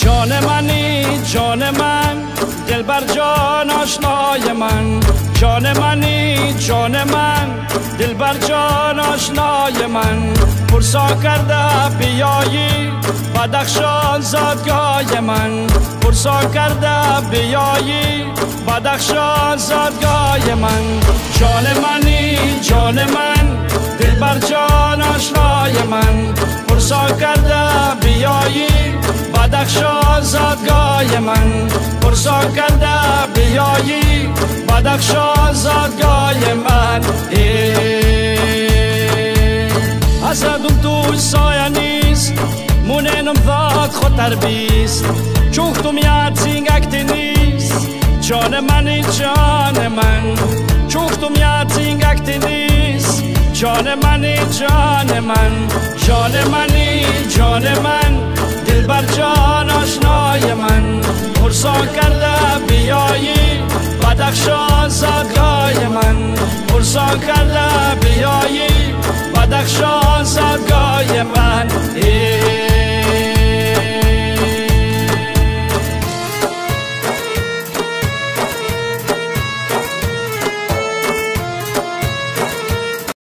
جان منی جان من، دلبر جان آشنای من. جان منی جان من، دلبر جان آشنای من. پرسا کرده بیایی بدخشان زادگاه من. پرسا کرده بیایی بدخشان زادگاه من. جان منی جان من، دلبر جان آشنای من. پرسا کرده بیایی بدخشان زادگاه من. پرسا کرده بیایی بدخشان زادگاه من. حسدم توی سایه نیست، موننم ذات خطر بیست. چوختم یاد زینگکتی نیست، جان منی جان من. چوختم یاد زینگکتی نیست، جان منی جان من. جان منی جان من، دلبر جان آشنای من. پرسا کرده بیایی بدخشان زادگاه من. پرسا کرده بیایی بدخشان زادگاه من.